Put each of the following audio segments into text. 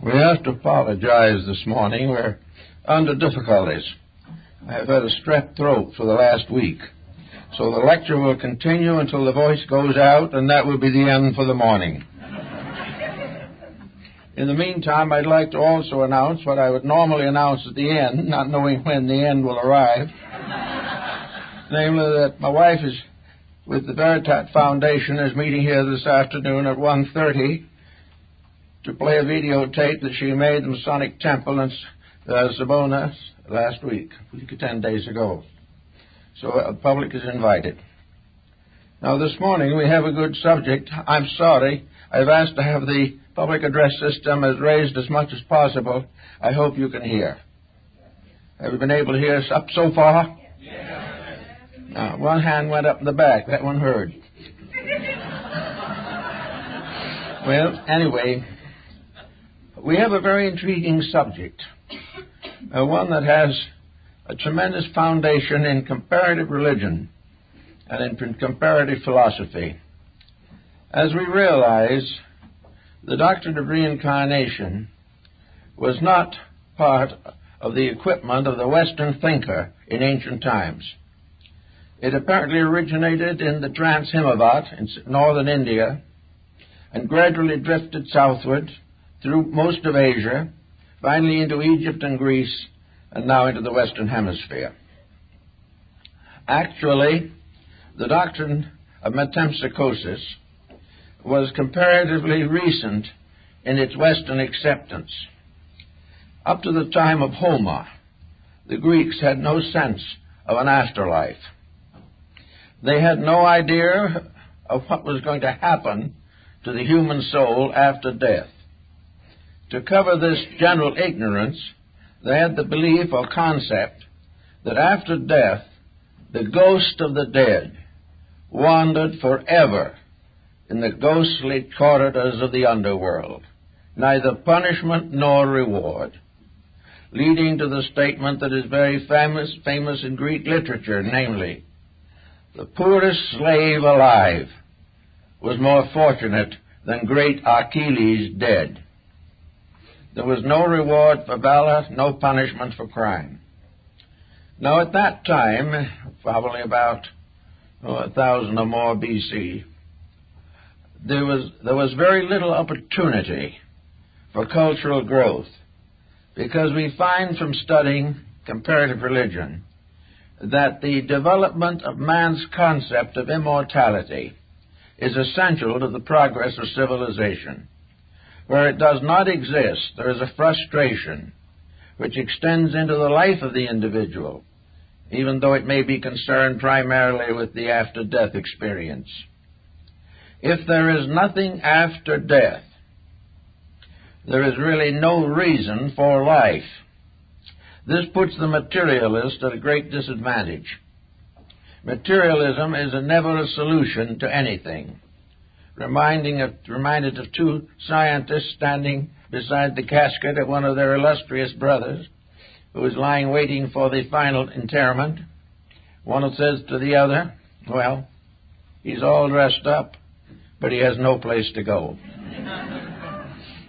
We have to apologize this morning. We're under difficulties. I have had a strep throat for the last week. So the lecture will continue until the voice goes out, and that will be the end for the morning. In the meantime, I'd like to also announce what I would normally announce at the end, not knowing when the end will arrive. Namely, that my wife is with the Veritat Foundation is meeting here this afternoon at 1:30 to play a videotape that she made in the Masonic Temple in Sabona last week, 10 days ago. So the public is invited. Now this morning we have a good subject. I'm sorry. I've asked to have the public address system as raised as much as possible. I hope you can hear. Have you been able to hear us up so far? Yes. Now, one hand went up in the back. That one heard. Well, anyway, we have a very intriguing subject, one that has a tremendous foundation in comparative religion and in comparative philosophy. As we realize, the doctrine of reincarnation was not part of the equipment of the Western thinker in ancient times. It apparently originated in the Trans-Himavat in northern India and gradually drifted southward through most of Asia, finally into Egypt and Greece, and now into the Western Hemisphere. Actually, the doctrine of metempsychosis was comparatively recent in its Western acceptance. Up to the time of Homer, the Greeks had no sense of an afterlife. They had no idea of what was going to happen to the human soul after death. To cover this general ignorance, they had the belief or concept that after death, the ghost of the dead wandered forever in the ghostly corridors of the underworld, neither punishment nor reward, leading to the statement that is very famous in Greek literature, namely, the poorest slave alive was more fortunate than great Achilles dead. There was no reward for valor, no punishment for crime. Now at that time, probably about 1,000 or more BC, there was very little opportunity for cultural growth, because we find from studying comparative religion that the development of man's concept of immortality is essential to the progress of civilization. Where it does not exist, there is a frustration which extends into the life of the individual, even though it may be concerned primarily with the after-death experience. If there is nothing after death, there is really no reason for life. This puts the materialist at a great disadvantage. Materialism is never a solution to anything. Reminded of two scientists standing beside the casket of one of their illustrious brothers who was lying waiting for the final interment. One says to the other, well, he's all dressed up, but he has no place to go.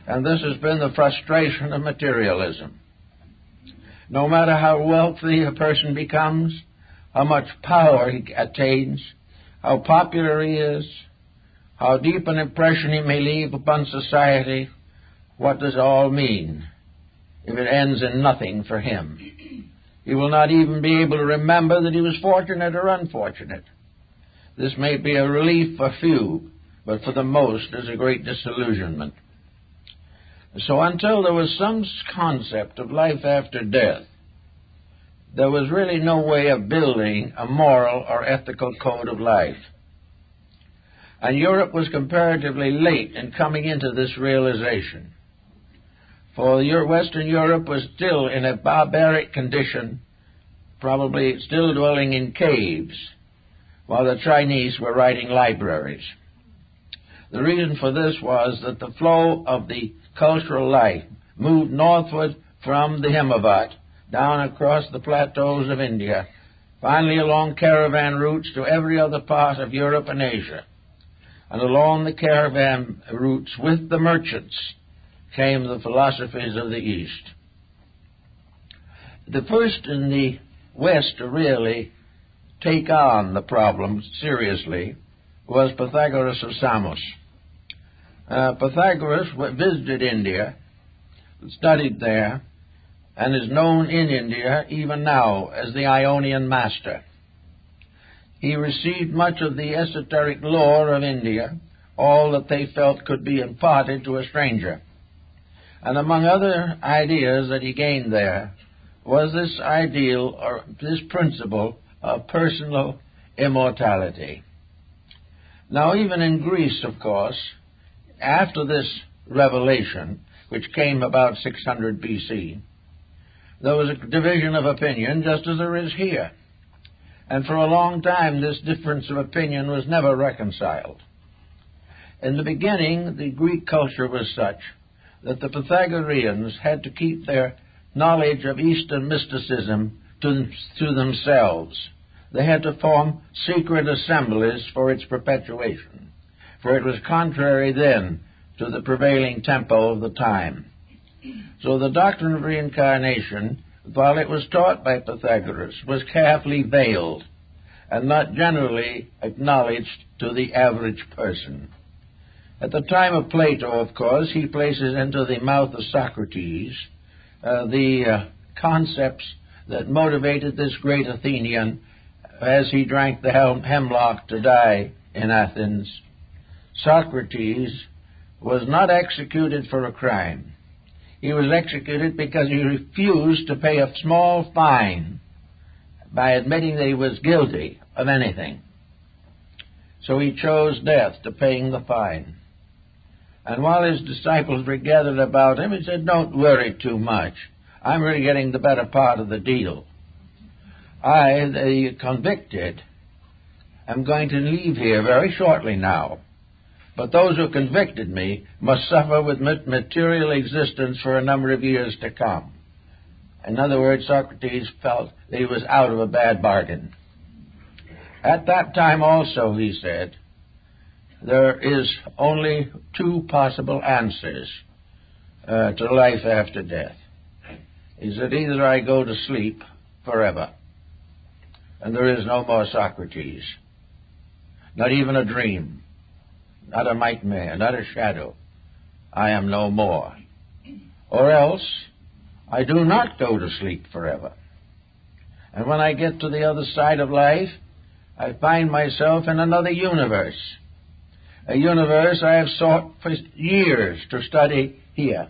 And this has been the frustration of materialism. No matter how wealthy a person becomes, how much power he attains, how popular he is, how deep an impression he may leave upon society, what does it all mean if it ends in nothing for him? He will not even be able to remember that he was fortunate or unfortunate. This may be a relief for few, but for the most is a great disillusionment. So until there was some concept of life after death, there was really no way of building a moral or ethical code of life. And Europe was comparatively late in coming into this realization. For Western Europe was still in a barbaric condition, probably still dwelling in caves, while the Chinese were writing libraries. The reason for this was that the flow of the cultural life moved northward from the Himavat, down across the plateaus of India, finally along caravan routes to every other part of Europe and Asia, and along the caravan routes with the merchants came the philosophies of the East. The first in the West to really take on the problem seriously was Pythagoras of Samos. Pythagoras visited India, studied there, and is known in India even now as the Ionian master. He received much of the esoteric lore of India, all that they felt could be imparted to a stranger. And among other ideas that he gained there was this ideal, or this principle, of personal immortality. Now, even in Greece, of course, after this revelation, which came about 600 BC, there was a division of opinion, just as there is here. And for a long time, this difference of opinion was never reconciled. In the beginning, the Greek culture was such that the Pythagoreans had to keep their knowledge of Eastern mysticism to themselves. They had to form secret assemblies for its perpetuation, for it was contrary then to the prevailing tempo of the time. So the doctrine of reincarnation, while it was taught by Pythagoras, was carefully veiled and not generally acknowledged to the average person. At the time of Plato, of course, he places into the mouth of Socrates the concepts that motivated this great Athenian as he drank the hemlock to die in Athens. Socrates was not executed for a crime. He was executed because he refused to pay a small fine by admitting that he was guilty of anything. So he chose death to paying the fine. And while his disciples were gathered about him, he said, "Don't worry too much. I'm really getting the better part of the deal. I, the convicted, am going to leave here very shortly now. But those who convicted me must suffer with material existence for a number of years to come." In other words, Socrates felt that he was out of a bad bargain. At that time also, he said, there is only two possible answers to life after death. He said, either I go to sleep forever, and there is no more Socrates, not even a dream, not a nightmare, not a shadow. I am no more. Or else, I do not go to sleep forever. And when I get to the other side of life, I find myself in another universe, a universe I have sought for years to study here.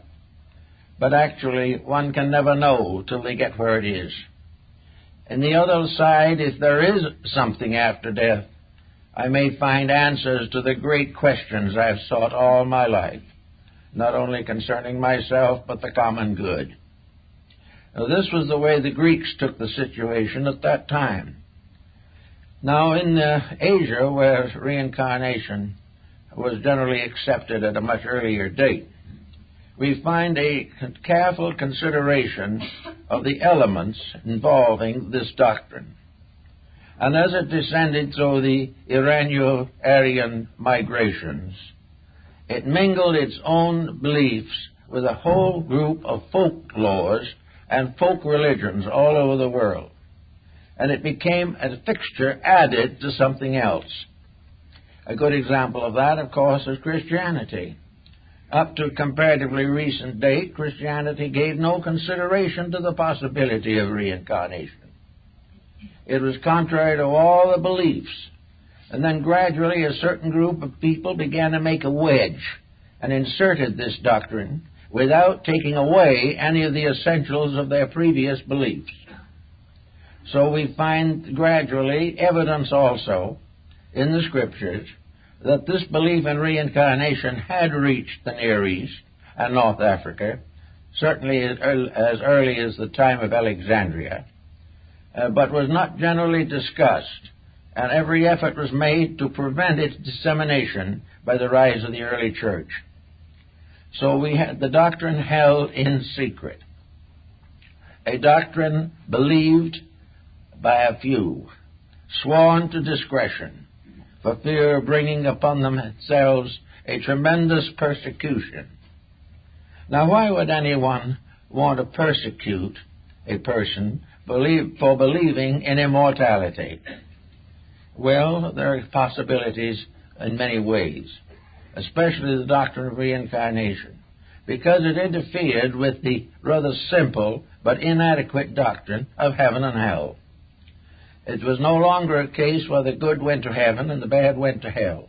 But actually, one can never know till they get where it is. In the other side, if there is something after death, I may find answers to the great questions I have sought all my life, not only concerning myself, but the common good. Now, this was the way the Greeks took the situation at that time. Now, in Asia, where reincarnation was generally accepted at a much earlier date, we find a careful consideration of the elements involving this doctrine. And as it descended through the Iranian-Aryan migrations, it mingled its own beliefs with a whole group of folklores and folk religions all over the world. And it became a fixture added to something else. A good example of that, of course, is Christianity. Up to a comparatively recent date, Christianity gave no consideration to the possibility of reincarnation. It was contrary to all the beliefs. And then gradually a certain group of people began to make a wedge and inserted this doctrine without taking away any of the essentials of their previous beliefs. So we find gradually evidence also in the Scriptures that this belief in reincarnation had reached the Near East and North Africa, certainly as early as the time of Alexandria, but was not generally discussed, and every effort was made to prevent its dissemination by the rise of the early church. So we had the doctrine held in secret, a doctrine believed by a few, sworn to discretion, for fear of bringing upon themselves a tremendous persecution. Now, why would anyone want to persecute a person for believing in immortality? Well, there are possibilities in many ways, especially the doctrine of reincarnation, because it interfered with the rather simple but inadequate doctrine of heaven and hell. It was no longer a case where the good went to heaven and the bad went to hell.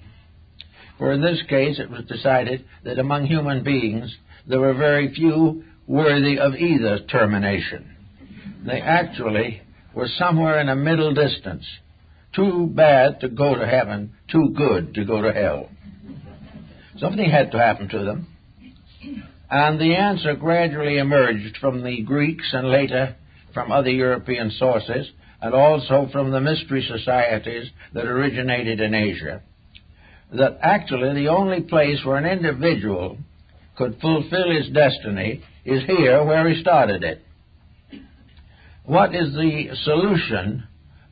For in this case it was decided that among human beings there were very few worthy of either termination. They actually were somewhere in a middle distance, too bad to go to heaven, too good to go to hell. Something had to happen to them. And the answer gradually emerged from the Greeks and later from other European sources, and also from the mystery societies that originated in Asia, that actually the only place where an individual could fulfill his destiny is here where he started it. What is the solution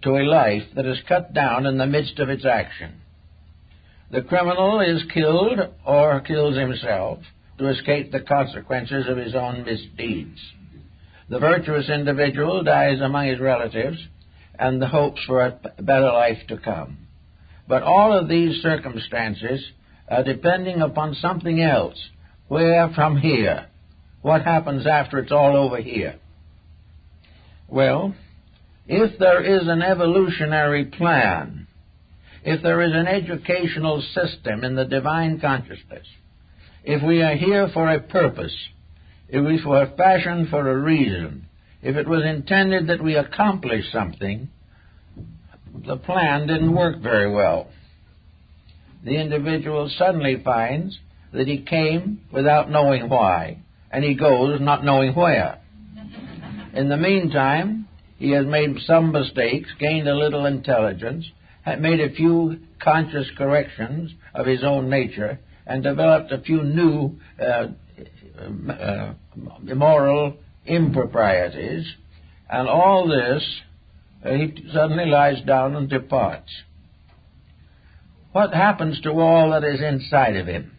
to a life that is cut down in the midst of its action? The criminal is killed or kills himself to escape the consequences of his own misdeeds. The virtuous individual dies among his relatives and the hopes for a better life to come. But all of these circumstances are depending upon something else. Where from here? What happens after it's all over here? Well, if there is an evolutionary plan, if there is an educational system in the divine consciousness, if we are here for a purpose, if we were fashioned for a reason, if it was intended that we accomplish something, the plan didn't work very well. The individual suddenly finds that he came without knowing why, and he goes not knowing where. In the meantime, he has made some mistakes, gained a little intelligence, had made a few conscious corrections of his own nature, and developed a few new immoral improprieties, and all this, he suddenly lies down and departs. What happens to all that is inside of him?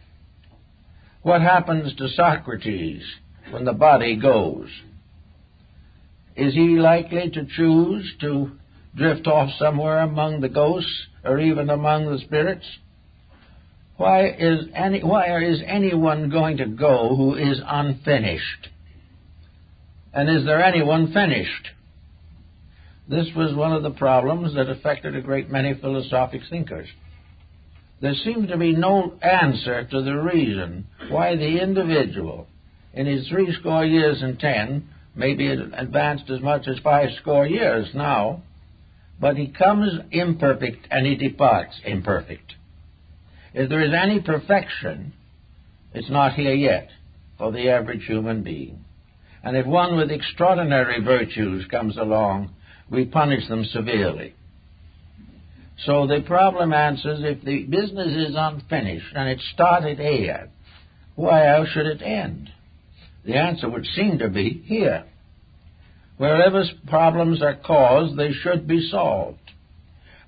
What happens to Socrates when the body goes? Is he likely to choose to drift off somewhere among the ghosts or even among the spirits? Why is anyone going to go who is unfinished? And is there anyone finished? This was one of the problems that affected a great many philosophic thinkers. There seemed to be no answer to the reason why the individual, in his 60 years and 10, maybe advanced as much as 50 years now, but he comes imperfect and he departs imperfect. If there is any perfection, it's not here yet for the average human being. And if one with extraordinary virtues comes along, we punish them severely. So the problem answers, if the business is unfinished and it started here, why else should it end? The answer would seem to be here. Wherever problems are caused, they should be solved.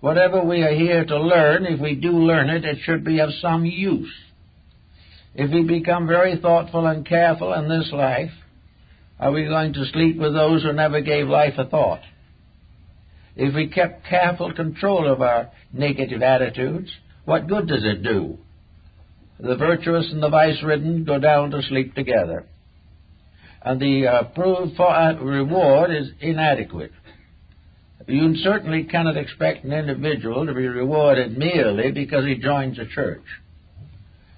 Whatever we are here to learn, if we do learn it, it should be of some use. If we become very thoughtful and careful in this life, are we going to sleep with those who never gave life a thought? If we kept careful control of our negative attitudes, what good does it do? The virtuous and the vice-ridden go down to sleep together. And the approved reward is inadequate. You certainly cannot expect an individual to be rewarded merely because he joins a church.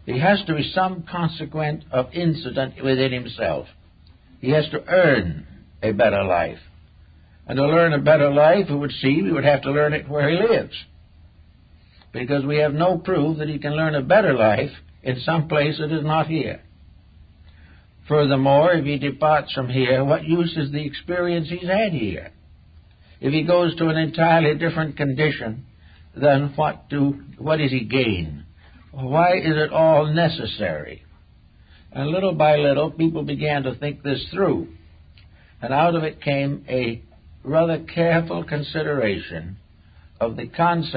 There has to be some consequent of incident within himself. He has to earn a better life. And to learn a better life, it would seem he would have to learn it where he lives. Because we have no proof that he can learn a better life in some place that is not here. Furthermore, if he departs from here, what use is the experience he's had here? If he goes to an entirely different condition, then what does he gain? Why is it all necessary? And little by little, people began to think this through. And out of it came a rather careful consideration of the concept